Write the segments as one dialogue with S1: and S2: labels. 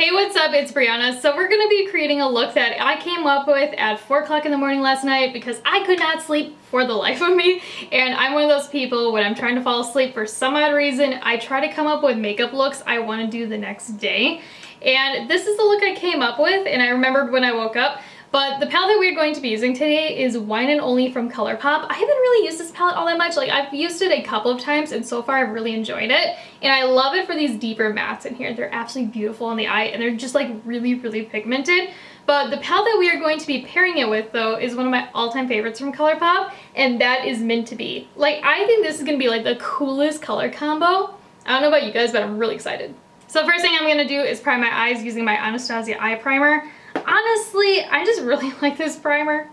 S1: Hey, what's up? It's Breyonna. So we're going to be creating a look that I came up with at 4 o'clock in the morning last night because I could not sleep for the life of me. And I'm one of those people, when I'm trying to fall asleep for some odd reason, I try to come up with makeup looks I want to do the next day. And this is the look I came up with, and I remembered when I woke up. But the palette that we're going to be using today is Wine and Only from ColourPop. I haven't really used this palette all that much. Like, I've used it a couple of times, and so far I've really enjoyed it. And I love it for these deeper mattes in here. They're absolutely beautiful on the eye, and they're just like really, really pigmented. But the palette that we are going to be pairing it with, though, is one of my all-time favorites from ColourPop, and that is meant to be. Like, I think this is going to be like the coolest color combo. I don't know about you guys, but I'm really excited. So first thing I'm going to do is prime my eyes using my Anastasia eye primer. Honestly, I just really like this primer.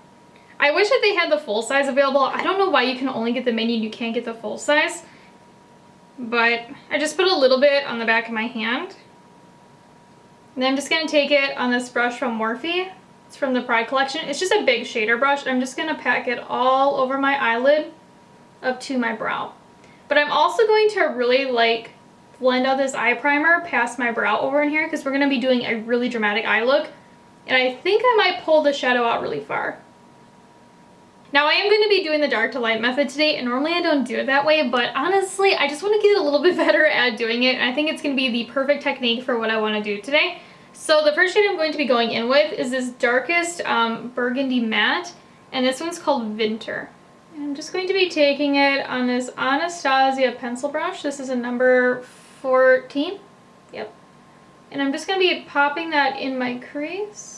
S1: I wish that they had the full size available. I don't know why you can only get the mini and you can't get the full size. But I just put a little bit on the back of my hand. And then I'm just going to take it on this brush from Morphe. It's from the Pride collection. It's just a big shader brush. I'm just going to pack it all over my eyelid up to my brow. But I'm also going to really like blend out this eye primer past my brow over in here because we're going to be doing a really dramatic eye look. And I think I might pull the shadow out really far. Now I am going to be doing the dark to light method today, and normally I don't do it that way, but honestly I just want to get a little bit better at doing it, and I think it's going to be the perfect technique for what I want to do today. So the first shade I'm going to be going in with is this darkest Burgundy matte, and this one's called Winter. And I'm just going to be taking it on this Anastasia pencil brush. This is a number 14. Yep. And I'm just going to be popping that in my crease.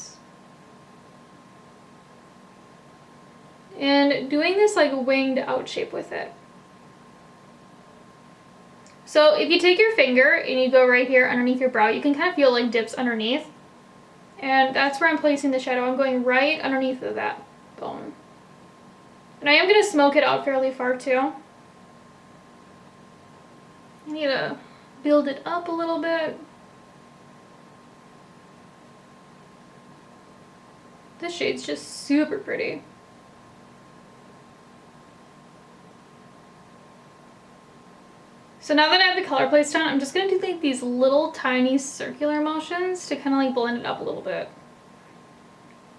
S1: And doing this like winged out shape with it. So if you take your finger and you go right here underneath your brow, you can kind of feel like dips underneath. And that's where I'm placing the shadow. I'm going right underneath of that bone. And I am going to smoke it out fairly far too. I need to build it up a little bit. This shade's just super pretty. So now that I have the color placed on, I'm just going to do like these little tiny circular motions to kind of like blend it up a little bit.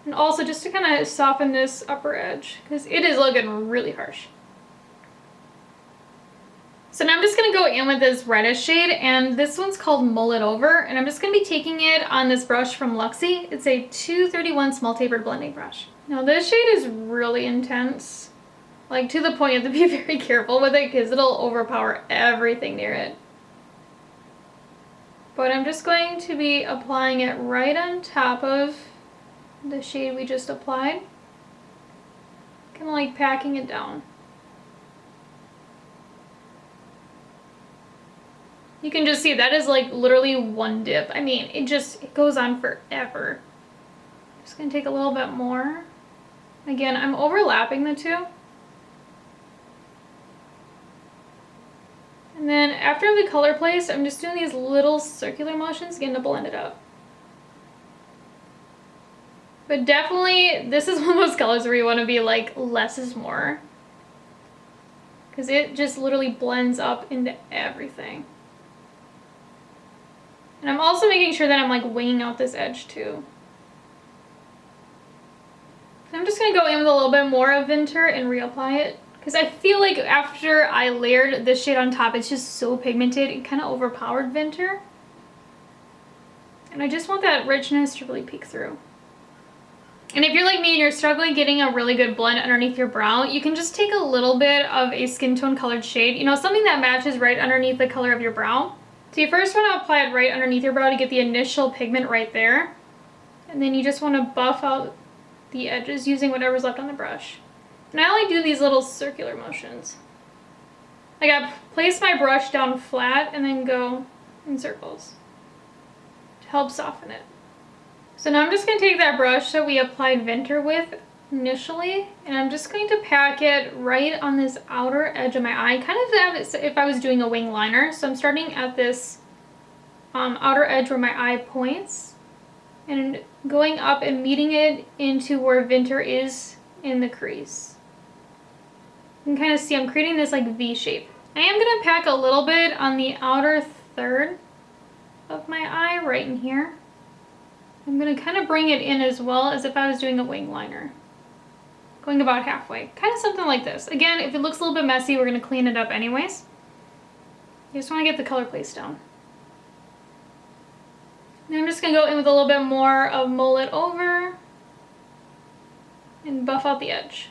S1: And also just to kind of soften this upper edge because it is looking really harsh. So now I'm just going to go in with this reddish shade, and this one's called Mull It Over, and I'm just going to be taking it on this brush from Luxie. It's a 231 small tapered blending brush. Now this shade is really intense. Like, to the point you have to be very careful with it because it'll overpower everything near it. But I'm just going to be applying it right on top of the shade we just applied. Kind of like packing it down. You can just see that is like literally one dip. I mean, it goes on forever. I'm just going to take a little bit more. Again, I'm overlapping the two. And then after I have the color placed, I'm just doing these little circular motions again to blend it up. But definitely, this is one of those colors where you want to be like, less is more. Because it just literally blends up into everything. And I'm also making sure that I'm like winging out this edge too. And I'm just going to go in with a little bit more of Winter and reapply it. Because I feel like after I layered this shade on top, it's just so pigmented. It kind of overpowered Winter. And I just want that richness to really peek through. And if you're like me and you're struggling getting a really good blend underneath your brow, you can just take a little bit of a skin tone colored shade. You know, something that matches right underneath the color of your brow. So you first want to apply it right underneath your brow to get the initial pigment right there. And then you just want to buff out the edges using whatever's left on the brush. And I only do these little circular motions. Like, I place my brush down flat and then go in circles to help soften it. So now I'm just going to take that brush that we applied Winter with initially, and I'm just going to pack it right on this outer edge of my eye, kind of as if I was doing a wing liner. So I'm starting at this outer edge where my eye points and going up and meeting it into where Winter is in the crease. You can kind of see I'm creating this like V shape. I am going to pack a little bit on the outer third of my eye right in here. I'm going to kind of bring it in as well as if I was doing a wing liner. Going about halfway. Kind of something like this. Again, if it looks a little bit messy, we're going to clean it up anyways. You just want to get the color placed down. And I'm just going to go in with a little bit more of Mull It Over and buff out the edge.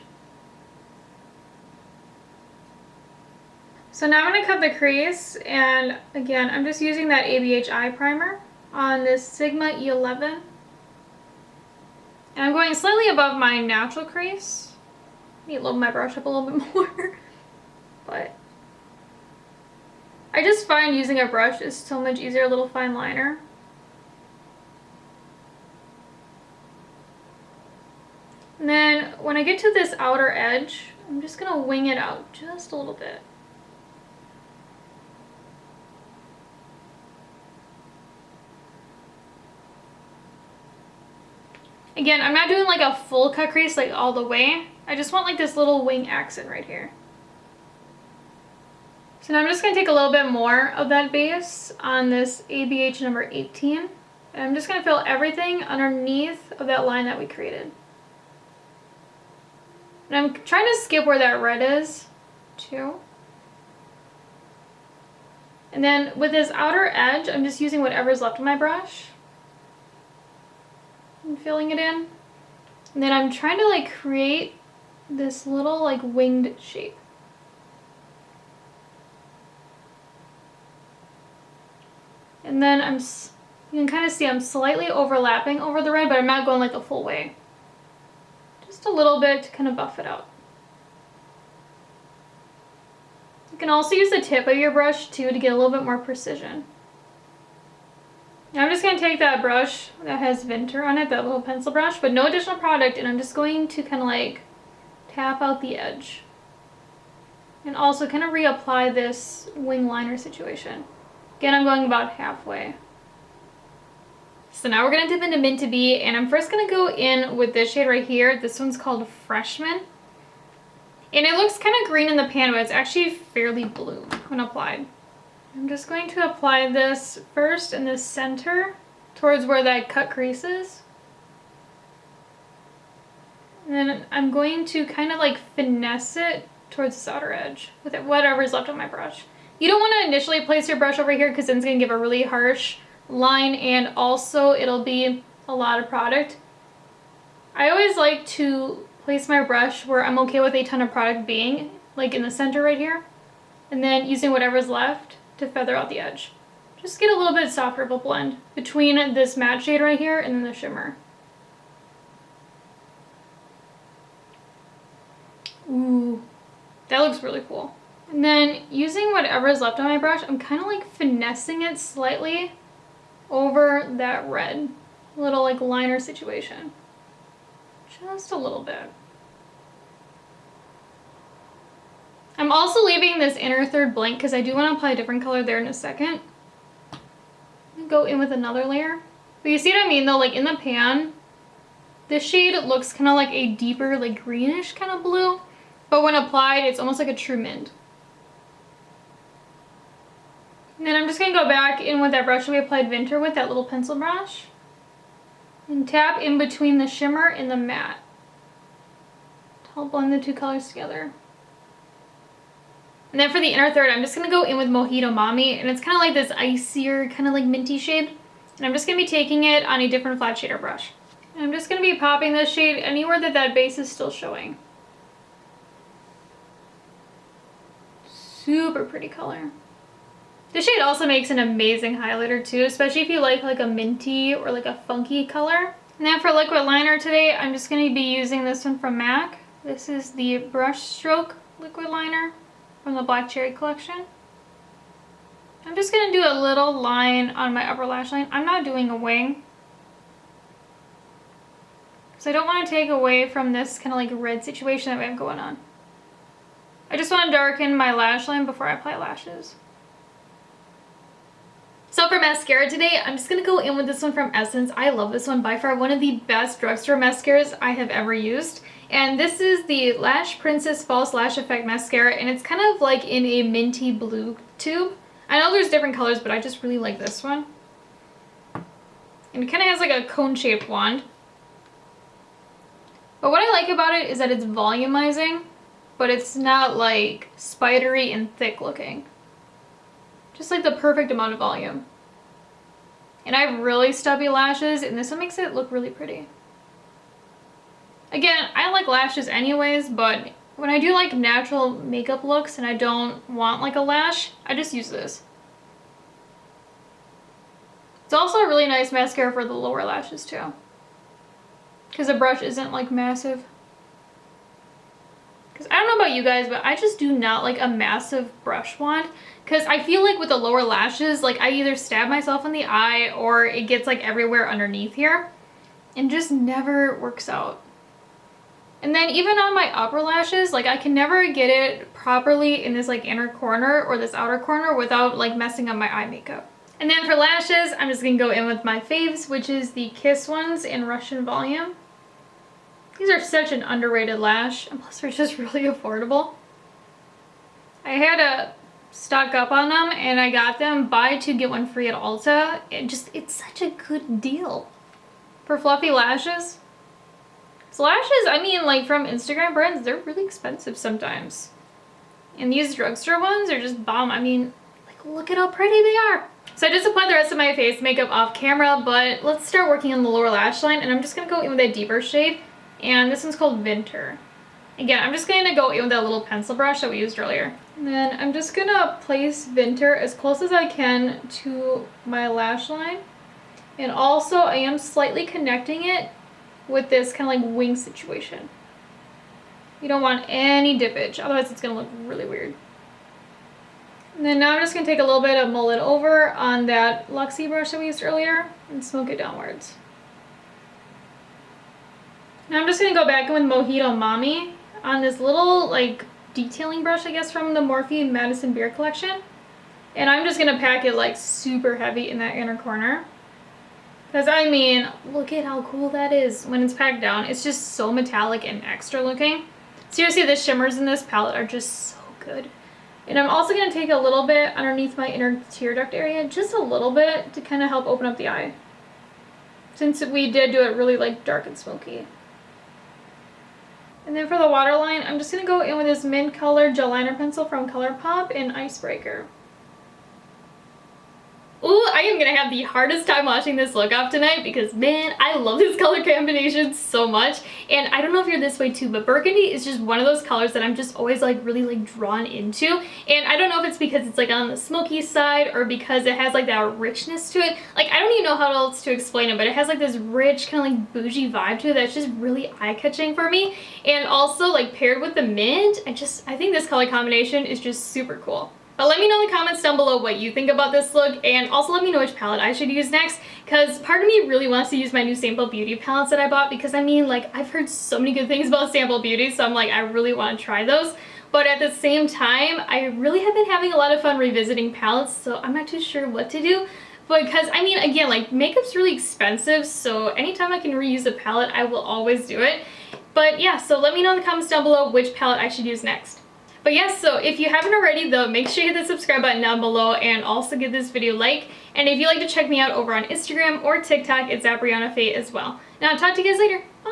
S1: So now I'm going to cut the crease, and again, I'm just using that ABH eye primer on this Sigma E11. And I'm going slightly above my natural crease. I need to load my brush up a little bit more. But I just find using a brush is so much easier, a little fine liner. And then when I get to this outer edge, I'm just going to wing it out just a little bit. Again, I'm not doing like a full cut crease like all the way. I just want like this little wing accent right here. So now I'm just going to take a little bit more of that base on this ABH number 18. And I'm just going to fill everything underneath of that line that we created. And I'm trying to skip where that red is too. And then with this outer edge, I'm just using whatever's left of my brush and filling it in. And then I'm trying to like create this little like winged shape. And then you can kind of see I'm slightly overlapping over the red, but I'm not going like the full way. Just a little bit to kind of buff it out. You can also use the tip of your brush too to get a little bit more precision. Now I'm just going to take that brush that has Vinter on it, that little pencil brush, but no additional product, and I'm just going to kind of like tap out the edge. And also kind of reapply this wing liner situation. Again, I'm going about halfway. So now we're going to dip into Mint to Be, and I'm first going to go in with this shade right here. This one's called Freshman. And it looks kind of green in the pan, but it's actually fairly blue when applied. I'm just going to apply this first in the center towards where that cut crease is. And then I'm going to kind of like finesse it towards this outer edge with whatever's left on my brush. You don't want to initially place your brush over here because then it's going to give a really harsh line, and also it'll be a lot of product. I always like to place my brush where I'm okay with a ton of product being, like in the center right here, and then using whatever's left to feather out the edge. Just get a little bit softer of a blend between this matte shade right here and then the shimmer. Ooh, that looks really cool. And then using whatever is left on my brush, I'm kind of like finessing it slightly over that red little like liner situation. Just a little bit. I'm also leaving this inner third blank because I do want to apply a different color there in a second. Go in with another layer. But you see what I mean though, like in the pan, this shade looks kind of like a deeper like greenish kind of blue, but when applied it's almost like a true mint. And then I'm just going to go back in with that brush we applied Vinter with, that little pencil brush, and tap in between the shimmer and the matte to help blend the two colors together. And then for the inner third, I'm just going to go in with Mojito Mommy, and it's kind of like this icier, kind of like minty shade. And I'm just going to be taking it on a different flat shader brush. And I'm just going to be popping this shade anywhere that that base is still showing. Super pretty color. This shade also makes an amazing highlighter too, especially if you like a minty or like a funky color. And then for liquid liner today, I'm just going to be using this one from MAC. This is the Brush Stroke liquid liner from the Black Cherry collection. I'm just going to do a little line on my upper lash line. I'm not doing a wing, because I don't want to take away from this kind of like red situation that we have going on. I just want to darken my lash line before I apply lashes. So for mascara today, I'm just going to go in with this one from Essence. I love this one, by far one of the best drugstore mascaras I have ever used. And this is the Lash Princess False Lash Effect Mascara, and it's kind of like in a minty blue tube. I know there's different colors, but I just really like this one. And it kind of has like a cone-shaped wand. But what I like about it is that it's volumizing, but it's not like spidery and thick looking. Just like the perfect amount of volume. And I have really stubby lashes, and this one makes it look really pretty. Again, I like lashes anyways, but when I do like natural makeup looks and I don't want like a lash, I just use this. It's also a really nice mascara for the lower lashes too, because the brush isn't like massive. Because I don't know about you guys, but I just do not like a massive brush wand, because I feel like with the lower lashes, like I either stab myself in the eye or it gets like everywhere underneath here and just never works out. And then even on my upper lashes, like I can never get it properly in this like inner corner or this outer corner without like messing up my eye makeup. And then for lashes, I'm just gonna go in with my faves, which is the Kiss ones in Russian Volume. These are such an underrated lash, and plus they're just really affordable. I had to stock up on them, and I got them buy two get one free at Ulta. It's such a good deal for fluffy lashes. So lashes, I mean, like from Instagram brands, they're really expensive sometimes. And these drugstore ones are just bomb. I mean, like look at how pretty they are. So I just applied the rest of my face makeup off camera, but let's start working on the lower lash line, and I'm just gonna go in with a deeper shade, and this one's called Winter. Again, I'm just gonna go in with that little pencil brush that we used earlier. And then I'm just gonna place Winter as close as I can to my lash line. And also I am slightly connecting it with this kind of like wing situation. You don't want any dippage, otherwise it's gonna look really weird. And then now I'm just going to take a little bit of Mull It Over on that Luxie brush that we used earlier and smoke it downwards. Now I'm just going to go back in with Mojito Mommy on this little like detailing brush, I guess, from the Morphe Madison Beer collection. And I'm just going to pack it like super heavy in that inner corner. Because I mean, look at how cool that is when it's packed down. It's just so metallic and extra looking. Seriously, the shimmers in this palette are just so good. And I'm also going to take a little bit underneath my inner tear duct area, just a little bit, to kind of help open up the eye. Since we did do it really like dark and smoky. And then for the waterline, I'm just going to go in with this mint colored gel liner pencil from ColourPop in Icebreaker. Ooh, I am gonna have the hardest time watching this look off tonight because, man, I love this color combination so much. And I don't know if you're this way too, but Burgundy is just one of those colors that I'm just always like really like drawn into. And I don't know if it's because it's like on the smoky side or because it has like that richness to it. Like, I don't even know how else to explain it, but it has like this rich kind of like bougie vibe to it that's just really eye-catching for me. And also like paired with the mint, I think this color combination is just super cool. But let me know in the comments down below what you think about this look, and also let me know which palette I should use next, because part of me really wants to use my new Sample Beauty palettes that I bought, because I mean, like, I've heard so many good things about Sample Beauty, so I'm like, I really want to try those. But at the same time, I really have been having a lot of fun revisiting palettes, so I'm not too sure what to do. Because, I mean, again, like, makeup's really expensive, so anytime I can reuse a palette, I will always do it. But yeah, so let me know in the comments down below which palette I should use next. But yes, so if you haven't already though, make sure you hit the subscribe button down below and also give this video a like. And if you'd like to check me out over on Instagram or TikTok, it's at Breyonna as well. Now, I'll talk to you guys later. Bye!